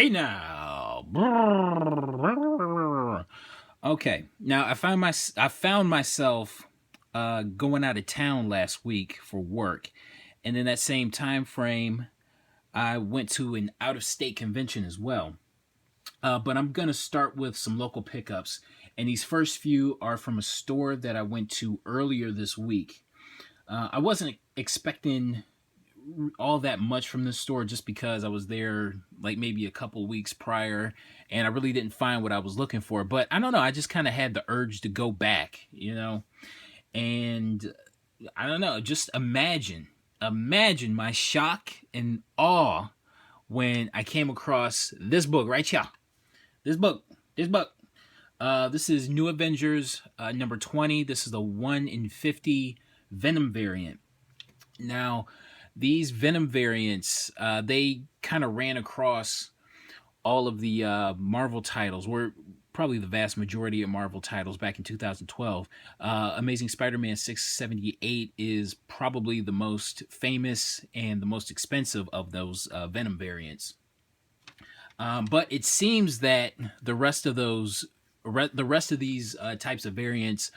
Hey now. Okay. Now I found myself going out of town last week for work, and in that same time frame, I went to an out of state convention as well. But I'm gonna start with some local pickups, and these first few are from a store that I went to earlier this week. I wasn't expecting all that much from this store just because I was there like maybe a couple weeks prior and I really didn't find what I was looking for. But I don't know, I just kind of had the urge to go back. And I don't know, just imagine my shock and awe when I came across this book right here. This book, this book. This is New Avengers number 20. This is the 1 in 50 Venom variant. Now, these Venom variants, they kind of ran across all of the Marvel titles, were probably the vast majority of Marvel titles back in 2012. Amazing Spider-Man 678 is probably the most famous and the most expensive of those Venom variants. But it seems that the rest of these types of variants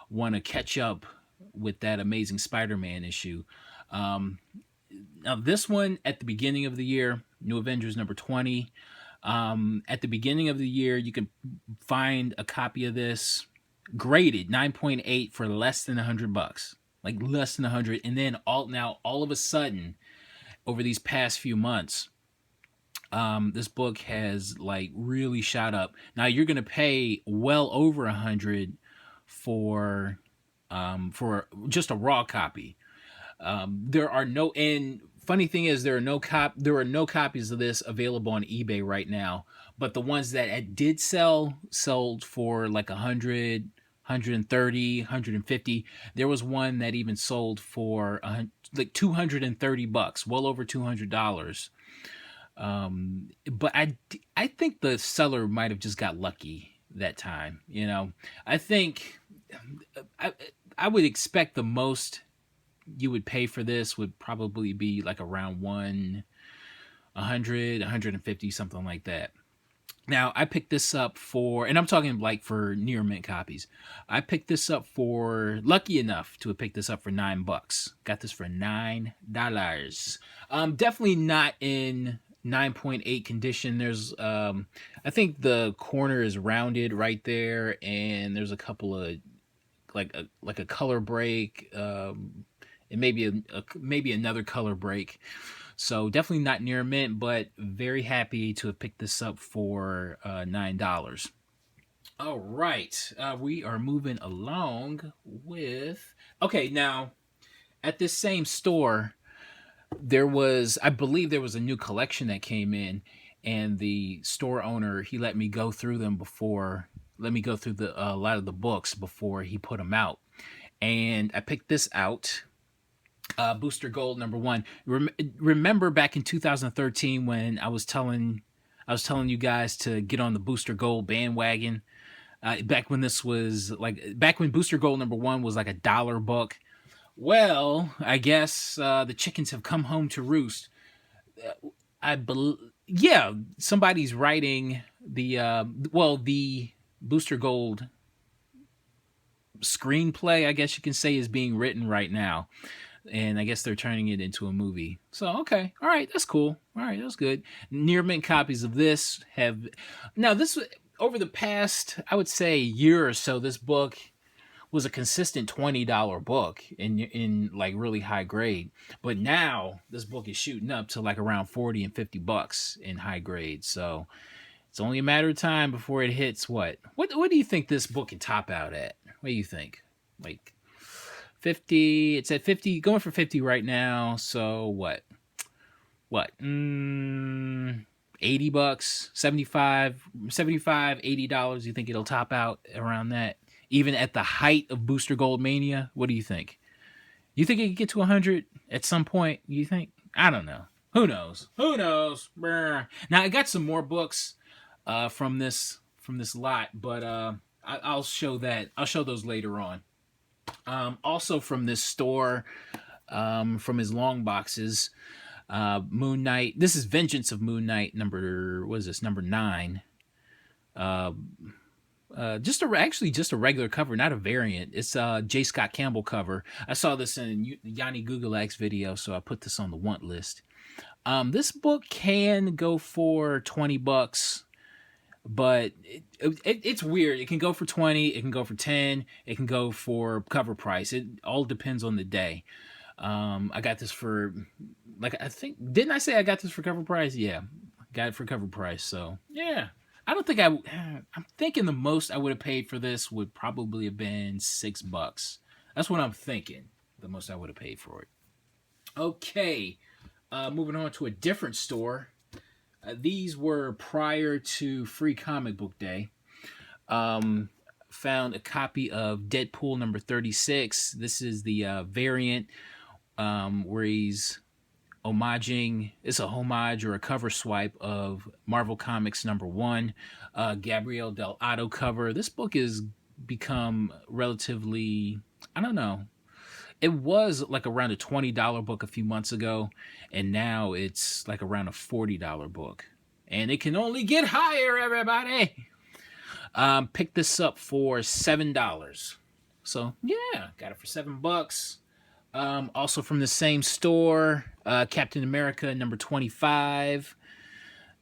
want to catch up with that Amazing Spider-Man issue. Um, Now, this one at the beginning of the year, New Avengers number 20. At the beginning of the year, you can find a copy of this graded 9.8 for less than $100, like less than 100. And then all of a sudden, over these past few months, this book has like really shot up. Now you're gonna pay well over 100 for just a raw copy. There are no and funny thing is there are no copies of this available on eBay right now, but the ones that did sell sold for like 100, 130, 150. There was one that even sold for like $230, well over $200. But I think the seller might have just got lucky that time. I think I I would expect the most you would pay for this would probably be like around 100, 150, something like that. Now, I picked this up for, and I'm talking like for near mint copies. I picked this up for, lucky enough to have picked this up for $9. Got this for $9. Definitely not in 9.8 condition. I think the corner is rounded right there, and there's a couple of like a color break, and maybe another color break. So definitely not near mint, but very happy to have picked this up for $9. All right, we are moving along with. Okay, now at this same store, I believe there was a new collection that came in, and the store owner he let me go through a lot of the books before he put them out, and I picked this out. Booster Gold number 1. Remember back in 2013 when I was telling you guys to get on the Booster Gold bandwagon. Back when Booster Gold number 1 was like $1 book. Well, I guess the chickens have come home to roost. Yeah, somebody's writing the Booster Gold screenplay, I guess you can say, is being written right now, and I guess they're turning it into a movie. So okay, all right, that's cool. All right, that's good. Near mint copies of this have now this over the past, I would say, year or so. This book was a consistent $20 book in like really high grade, but now this book is shooting up to like around 40 and $50 in high grade. So it's only a matter of time before it hits what do you think this book can top out at? What do you think? Like 50, it's at 50, going for 50 right now. So what 80 bucks, 75, $80. You think it'll top out around that, even at the height of Booster Gold mania? What do you think? You think it could get to 100 at some point? You think? I don't know. Who knows? Brr. Now I got some more books from this lot, but I'll show those later on. Also from this store, from his long boxes, Moon Knight. This is Vengeance of Moon Knight. What is this? Number 9. Actually just a regular cover, not a variant. It's a J. Scott Campbell cover. I saw this in Yanni Gugulak's video, so I put this on the want list. This book can go for $20, but it's weird. It can go for 20, it can go for 10, it can go for cover price. It all depends on the day. I got this for, didn't I say I got this for cover price? Yeah, got it for cover price. So yeah. I don't think I'm thinking the most I would have paid for this would probably have been $6. That's what I'm thinking. The most I would have paid for it. Okay. Moving on to a different store. These were prior to Free Comic Book Day. Found a copy of Deadpool number 36. This is the variant where he's homaging. It's a homage or a cover swipe of Marvel Comics number 1, Gabriel Del Otto cover. This book has become relatively, I don't know, it was like around a $20 book a few months ago, and now it's like around a $40 book, and it can only get higher, everybody. Picked this up for $7, so yeah, got it for $7. Also from the same store, Captain America number 25.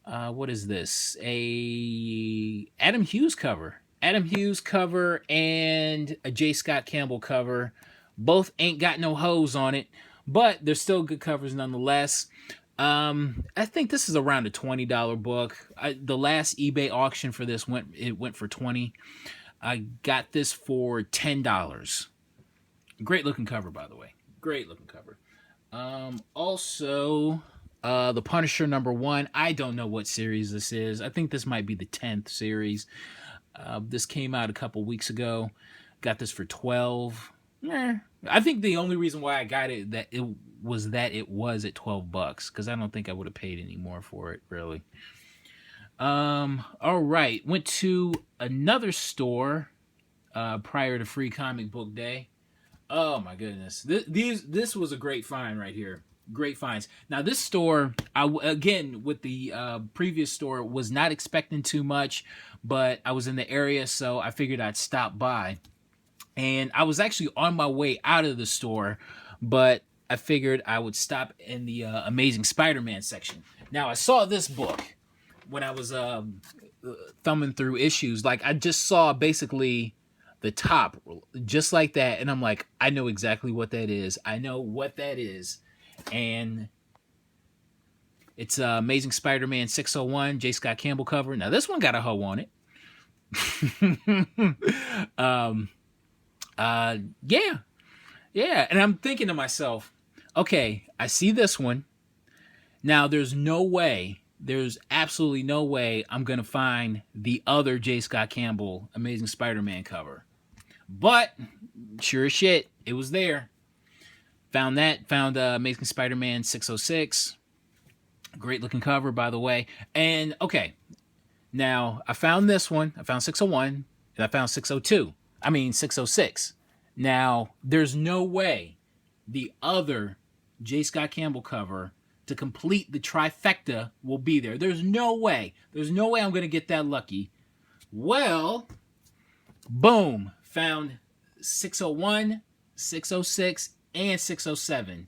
What is this? A Adam Hughes cover. Adam Hughes cover and a J. Scott Campbell cover. Both ain't got no hose on it, but they're still good covers nonetheless. I think this is around a $20 book. The last eBay auction for this went for $20. I got this for $10. Great looking cover, by the way. Great looking cover. Also, The Punisher number 1. I don't know what series this is. I think this might be the 10th series. This came out a couple weeks ago. Got this for $12. I think the only reason why I got it was at $12, because I don't think I would have paid any more for it, really. All right. Went to another store prior to Free Comic Book Day. Oh my goodness. This was a great find right here. Great finds. Now this store, again, with the previous store, was not expecting too much, but I was in the area, so I figured I'd stop by. And I was actually on my way out of the store, but I figured I would stop in the Amazing Spider-Man section. Now I saw this book when I was thumbing through issues. Like, I just saw basically the top, just like that, and I'm like, I know exactly what that is. I know what that is. And it's Amazing Spider-Man 601, J. Scott Campbell cover. Now this one got a hoe on it. Yeah, and I'm thinking to myself, okay, I see this one. Now there's absolutely no way I'm gonna find the other J. Scott Campbell Amazing Spider-Man cover. But sure as shit, it was there. Found Amazing Spider-Man 606. Great looking cover, by the way. And okay, now I found this one. I found 601, and I found 606. Now, there's no way the other J. Scott Campbell cover to complete the trifecta will be there. There's no way. There's no way I'm going to get that lucky. Well, boom. Found 601, 606, and 607.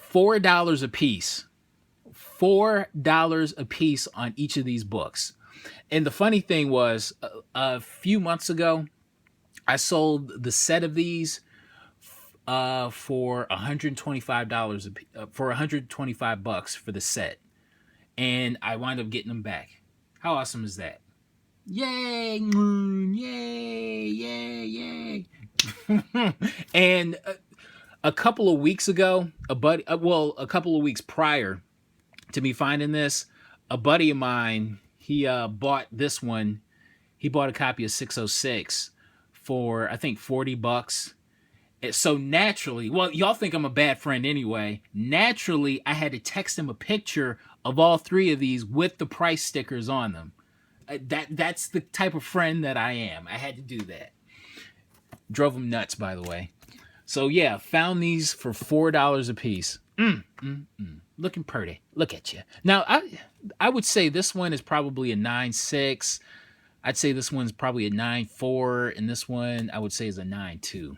$4 a piece. $4 a piece on each of these books. And the funny thing was, a few months ago, I sold the set of these for $125 for $125 for the set, and I wound up getting them back. How awesome is that? Yay! Yay! And a couple of weeks ago, a couple of weeks prior to me finding this, a buddy of mine, he bought this one. He bought a copy of 606 for, I think, $40. So naturally, well, y'all think I'm a bad friend anyway. Naturally, I had to text him a picture of all three of these with the price stickers on them. That's the type of friend that I am. I had to do that. Drove him nuts, by the way. So yeah, found these for $4 a piece. Looking pretty. Look at you. Now, I would say this one is probably a 9.6. I'd say this one's probably a 9.4, and this one I would say is a 9.2.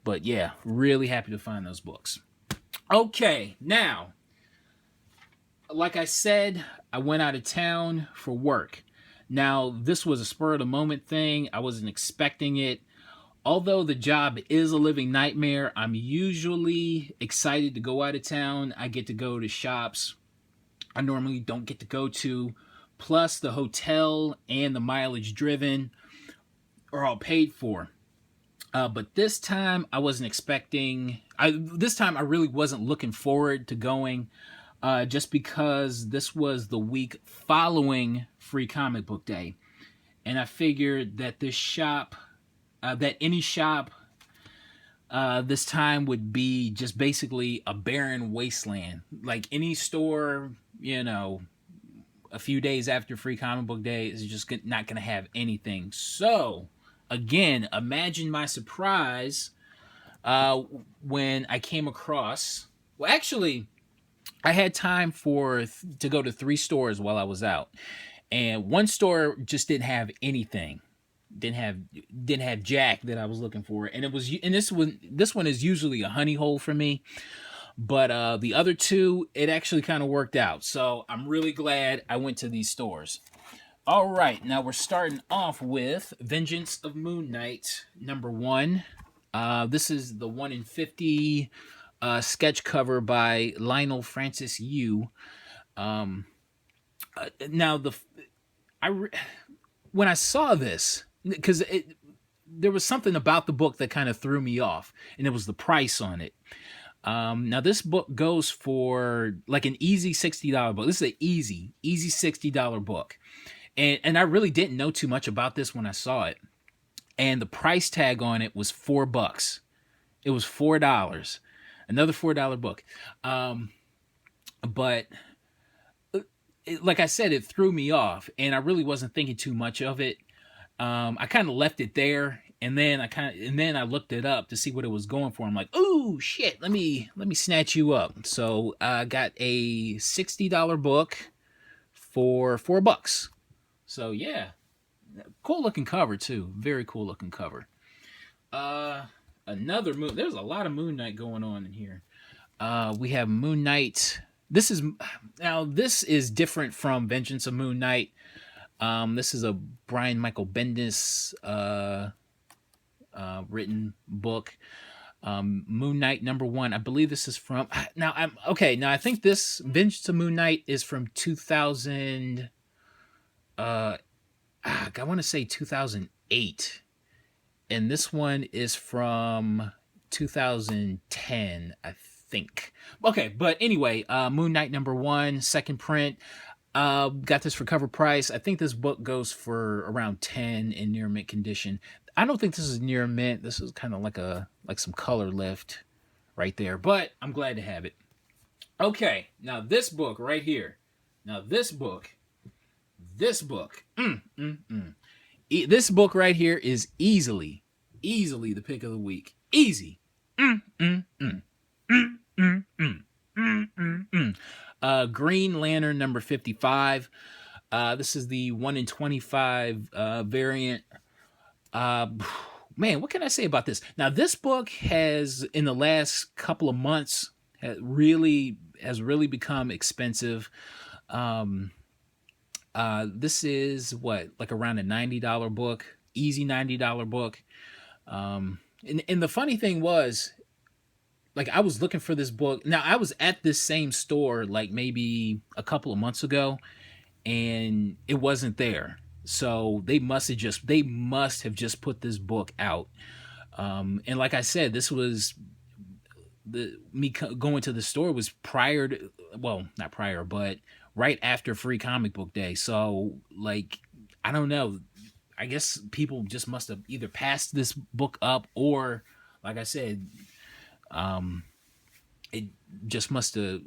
But yeah, really happy to find those books. Okay, now, like I said, I went out of town for work. Now, this was a spur of the moment thing. I wasn't expecting it. Although the job is a living nightmare, I'm usually excited to go out of town. I get to go to shops I normally don't get to go to. Plus, the hotel and the mileage driven are all paid for. But this time, I wasn't expecting. This time, I really wasn't looking forward to going, just because this was the week following Free Comic Book Day, and I figured that this shop, that any shop, this time would be just basically a barren wasteland. Like any store, a few days after Free Comic Book Day is just not going to have anything. So, again, imagine my surprise when I came across. Well, actually, I had time to go to 3 stores while I was out, and one store just didn't have anything. Didn't have jack that I was looking for, and this one is usually a honey hole for me. But the other 2, it actually kind of worked out. So I'm really glad I went to these stores. All right, now we're starting off with Vengeance of Moon Knight #1. This is the 1 in 50 sketch cover by Lionel Francis Yu. Now when I saw this, because there was something about the book that kind of threw me off, and it was the price on it. Now this book goes for like an easy $60 book. This is an easy $60 book. And I really didn't know too much about this when I saw it. And the price tag on it was $4. It was $4. Another $4 book. But like I said, it threw me off, and I really wasn't thinking too much of it. I kind of left it there, and then I looked it up to see what it was going for. I'm like, "Ooh, shit! Let me snatch you up." So I got a $60 book for $4. So yeah, cool looking cover too. Very cool looking cover. Another Moon. There's a lot of Moon Knight going on in here. We have Moon Knight. This is different from Vengeance of Moon Knight. This is a Brian Michael Bendis written book. Moon Knight #1. I believe this is from. Now I think this Vengeance of Moon Knight is from 2000. I want to say 2008, and this one is from 2010, I think. Okay, but anyway, Moon Knight #1, second print. Got this for cover price. I think this book goes for around 10 in near mint condition. I don't think this is near mint. This is kind of like some color lift right there, but I'm glad to have it. Okay, now this book right here. Now this book. This book right here is easily the pick of the week. Easy. Green Lantern #55. This is the 1 in 25 variant. Man, what can I say about this? Now, this book has, in the last couple of months, has really become expensive. This is like around a $90 book, easy $90 book. And the funny thing was, like, I was looking for this book. Now, I was at this same store like maybe a couple of months ago, and it wasn't there. So they must have just put this book out. And like I said, this was me going to the store was prior to, well, not prior, but right after Free Comic Book Day. So, like, I don't know. I guess people just must have either passed this book up, or, like I said,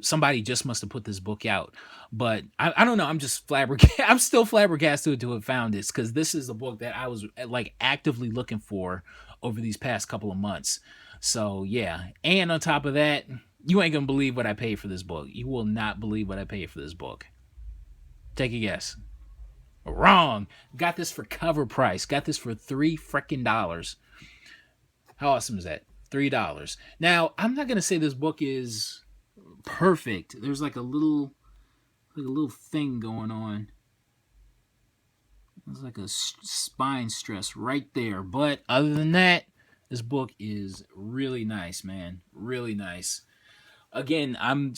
somebody just must have put this book out. But I don't know. I'm just flabbergasted. I'm still flabbergasted to have found this, because this is a book that I was like actively looking for over these past couple of months. So yeah. And on top of that, You ain't gonna believe what I paid for this book. You will not believe what I paid for this book. Take a guess. Wrong. Got this for cover price. Got this for $3 freaking. How awesome is that? $3. Now, I'm not gonna say this book is perfect. There's like a little thing going on. There's like a spine stress right there. But other than that, this book is really nice, man. Really nice. Again, I'm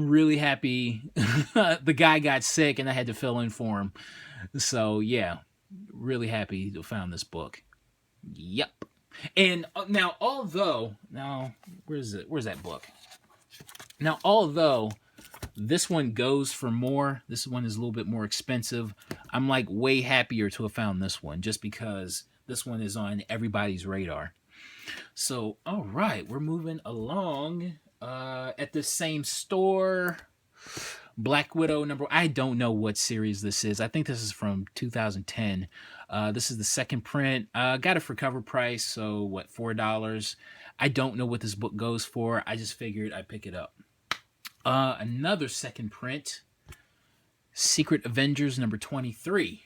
really happy the guy got sick and I had to fill in for him. So yeah, really happy to found this book. Yep. And now where's it? Where's that book? Now although this one goes for more, this one is a little bit more expensive. I'm like way happier to have found this one just because this one is on everybody's radar. So all right, we're moving along. At the same store, Black Widow number. I don't know what series this is. I think this is from 2010. This is the second print. Got it for cover price. So what, $4? I don't know what this book goes for. I just figured I'd pick it up. Another second print. Secret Avengers number 23.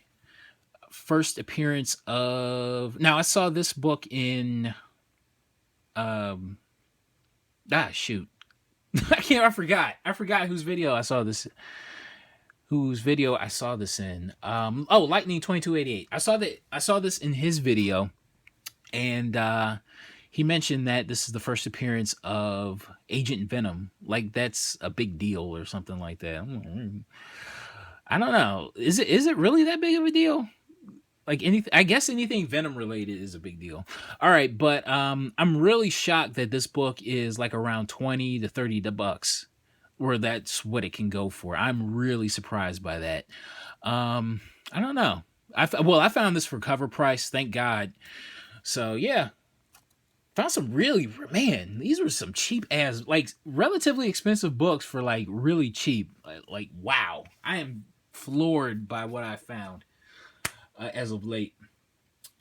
First appearance of. Now I saw this book in. Shoot. I forgot. I forgot whose video I saw this. Whose video I saw this in. Lightning 2288. I saw this in his video, and he mentioned that this is the first appearance of Agent Venom. Like that's a big deal or something like that. I don't know. Is it really that big of a deal? Like anything, I guess anything Venom related is a big deal. All right, but I'm really shocked that this book is like around $20 to $30, where that's what it can go for. I'm really surprised by that. I don't know. I found this for cover price, thank God. So yeah, found some really, man. These were some cheap ass, like relatively expensive books for like really cheap. Like wow, I am floored by what I found. As of late.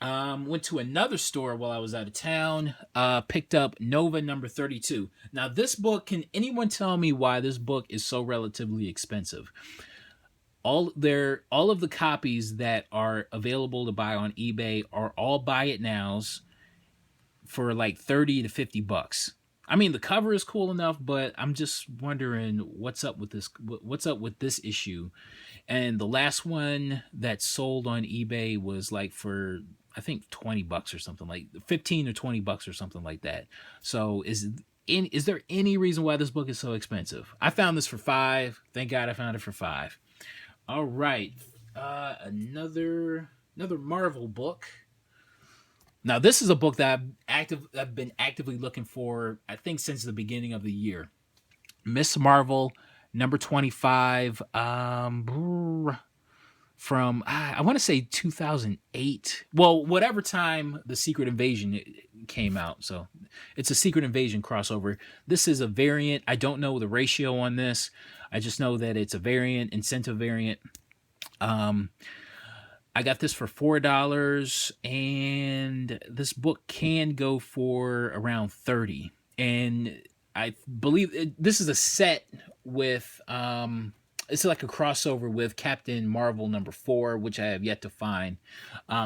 Went to another store while I was out of town. Picked up Nova number 32. Now, this book, can anyone tell me why this book is so relatively expensive? All of the copies that are available to buy on eBay are all buy it nows for like $30 to $50. I mean, the cover is cool enough, but I'm just wondering what's up with this. What's up with this issue? And the last one that sold on eBay was like for I think $20 or something, like 15 or $20 or something like that. So is there any reason why this book is so expensive? I found this for $5. Thank God I found it for $5. All right, another Marvel book. Now, this is a book that I've been actively looking for, I think, since the beginning of the year. Miss Marvel, number 25, from, I want to say 2008. Well, whatever time the Secret Invasion came out. So it's a Secret Invasion crossover. This is a variant. I don't know the ratio on this. I just know that it's a variant, incentive variant. I got this for $4, and this book can go for around $30. And I believe this is a set with it's like a crossover with Captain Marvel number 4, which I have yet to find.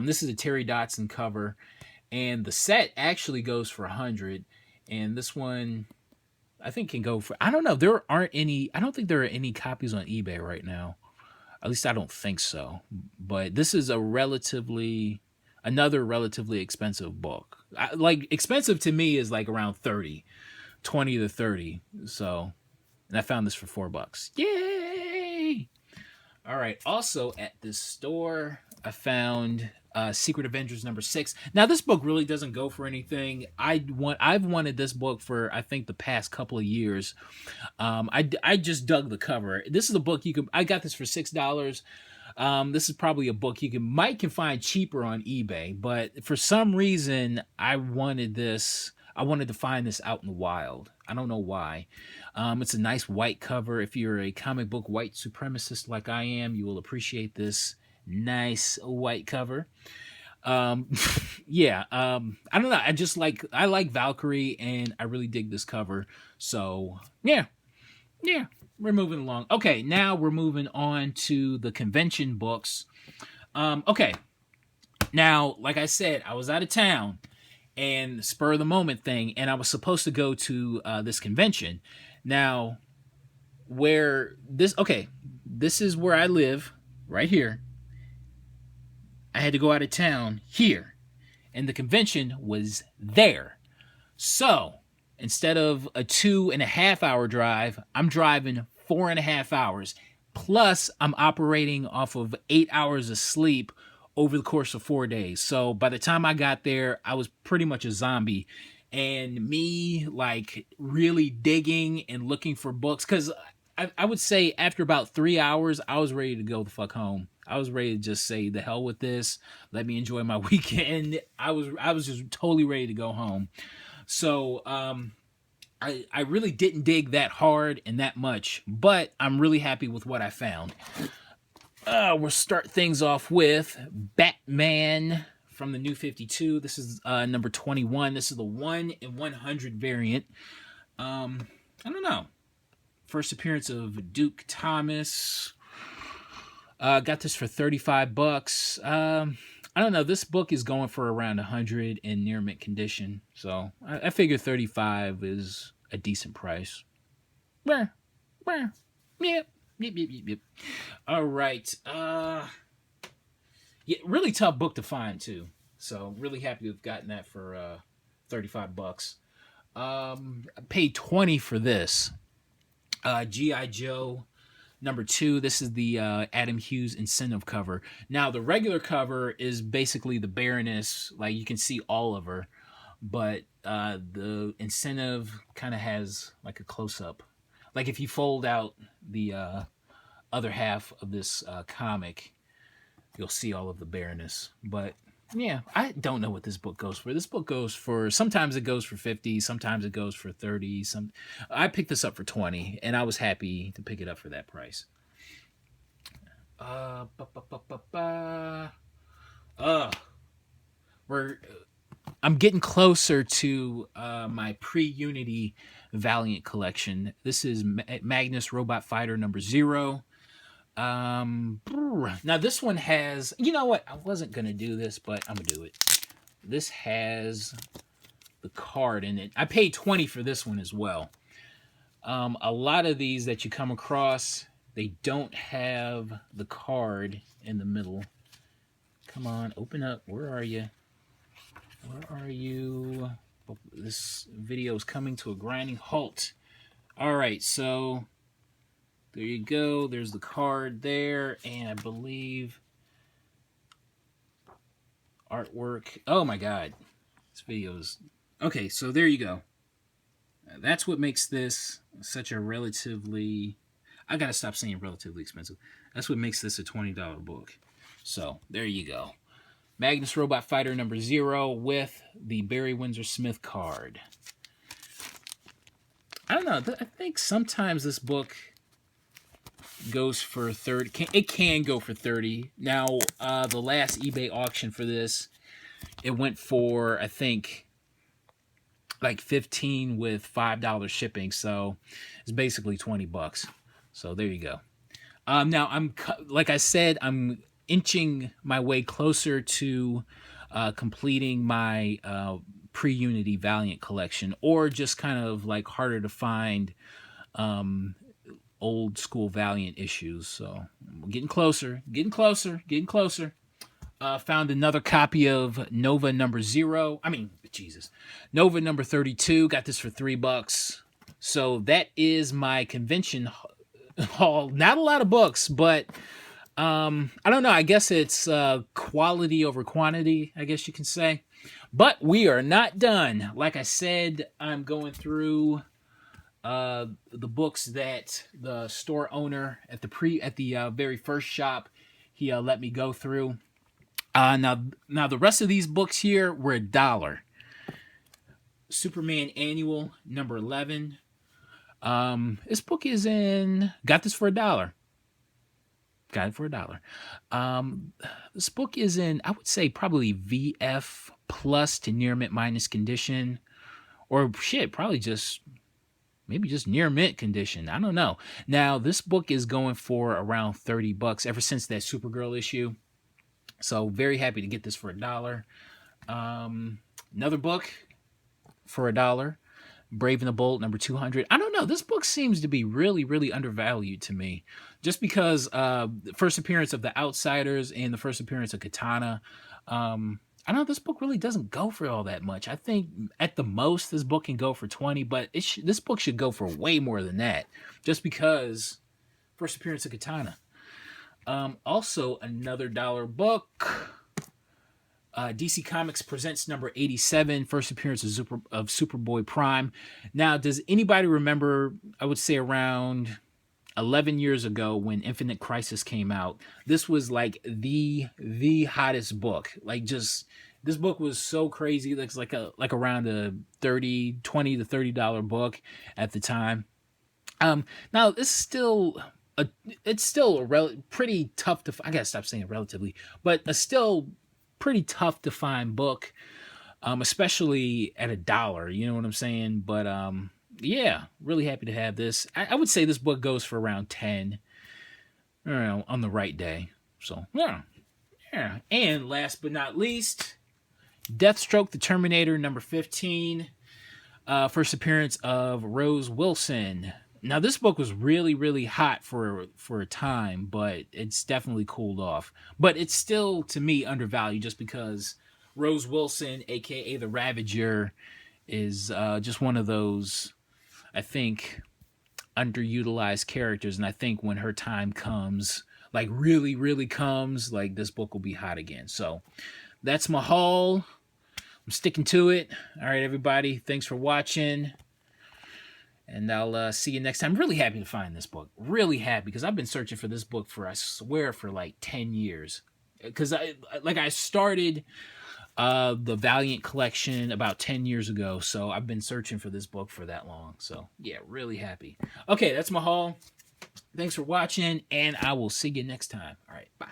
This is a Terry Dodson cover, and the set actually goes for $100, and this one I think can go for, I don't know. I don't think there are any copies on eBay right now. At least I don't think so. But this is another relatively expensive book. Like expensive to me is like around 30, 20 to 30. So, and I found this for $4. Yay! All right. Also at this store, I found Secret Avengers number 6. Now this book really doesn't go for anything. I've wanted this book for I think the past couple of years. I just dug the cover. This is a book I got this for $6. This is probably a book you can find cheaper on eBay, but for some reason I wanted to find this out in the wild. I don't know why. It's a nice white cover. If you're a comic book white supremacist like I am, you will appreciate this nice white cover. Um, yeah. I don't know. I like Valkyrie, and I really dig this cover. So yeah, yeah. We're moving along. Okay, now we're moving on to the convention books. Okay. Now, like I said, I was out of town and spur of the moment thing, and I was supposed to go to this convention. Now, this is where I live, right here. I had to go out of town here, and the convention was there. So instead of a 2.5 hour drive, I'm driving 4.5 hours. Plus, I'm operating off of 8 hours of sleep over the course of 4 days. So by the time I got there, I was pretty much a zombie. And me, like, really digging and looking for books, because I would say after about 3 hours, I was ready to go the fuck home. I was ready to just say the hell with this. Let me enjoy my weekend. I was just totally ready to go home. So I really didn't dig that hard and that much, but I'm really happy with what I found. We'll start things off with Batman from the New 52. This is number 21. This is the 1 in 100 variant. I don't know. First appearance of Duke Thomas. Got this for $35. I don't know. This book is going for around 100 in near mint condition, so I figure 35 is a decent price. Yep. Yep. All right. Yeah, really tough book to find too. So really happy to have gotten that for $35. I paid 20 for this. G.I. Joe number 2. This is the Adam Hughes incentive cover. Now the regular cover is basically the Baroness, like you can see all of her, but the incentive kind of has like a close-up. Like if you fold out the other half of this comic, you'll see all of the Baroness. But yeah, I don't know what this book goes for. This book goes for, sometimes it goes for 50, sometimes it goes for 30. I picked this up for 20, and I was happy to pick it up for that price. I'm getting closer to my pre-Unity Valiant collection. This is Magnus Robot Fighter number 0. Now this one has, you know what? I wasn't gonna do this, but I'm gonna do it. This has the card in it. I paid 20 for this one as well. A lot of these that you come across, they don't have the card in the middle. Come on, open up. Where are you? Where are you? Oh, this video is coming to a grinding halt. All right, so there you go. There's the card there, and I believe artwork. Oh my god, this video is okay. So there you go. That's what makes this such a relatively. I gotta stop saying relatively expensive. That's what makes this a $20 book. So there you go. Magnus Robot Fighter number 0 with the Barry Windsor Smith card. I don't know. I think sometimes this book goes for 30. It can go for 30. Now, the last eBay auction for this, it went for, I think, like 15 with $5 shipping. So it's basically $20. So there you go. Now, like I said, I'm inching my way closer to completing my pre-Unity Valiant collection, or just kind of like harder to find old school Valiant issues. So I'm getting closer. Found another copy of Nova number 0. Nova number 32. Got this for $3. So that is my convention haul. Not a lot of books, but I don't know. I guess it's quality over quantity, I guess you can say. But we are not done. Like I said, I'm going through the books that the store owner at the very first shop he let me go through. Now the rest of these books here were $1. Superman Annual number 11. This book is got this for $1. Got it for $1. This book is in, I would say, probably VF plus to near mint minus condition, or shit, probably just maybe just near mint condition. I don't know. Now, this book is going for around $30 ever since that Supergirl issue. So very happy to get this for $1. Another book for $1. Brave and the Bold, number 200. I don't know. This book seems to be really, really undervalued to me. Just because the first appearance of the Outsiders and the first appearance of Katana. I know this book really doesn't go for all that much. I think at the most this book can go for 20, but this book should go for way more than that. Just because first appearance of Katana. Also, another $1 book. DC Comics presents number 87, first appearance of Superboy Prime. Now, does anybody remember, I would say around 11 years ago when Infinite Crisis came out, this was like the hottest book. Like, just, this book was so crazy. It's like around a $20 to $30 book at the time. Now, this is still... it's still a pretty tough to... I gotta stop saying relatively, but a still pretty tough to find book, especially at $1. You know what I'm saying? But yeah, really happy to have this. I would say this book goes for around 10, you know, on the right day. So yeah. And last but not least, Deathstroke the Terminator, number 15, first appearance of Rose Wilson. Now, this book was really, really hot for a time, but it's definitely cooled off. But it's still, to me, undervalued just because Rose Wilson, a.k.a. the Ravager, is just one of those, I think, underutilized characters. And I think when her time comes, like really, really comes, like this book will be hot again. So that's my haul. I'm sticking to it. All right, everybody. Thanks for watching. And I'll see you next time. I'm really happy to find this book. Really happy, because I've been searching for this book for, I swear, for like 10 years. Because I started the Valiant collection about 10 years ago. So I've been searching for this book for that long. So yeah, really happy. Okay, that's my haul. Thanks for watching, and I will see you next time. All right, bye.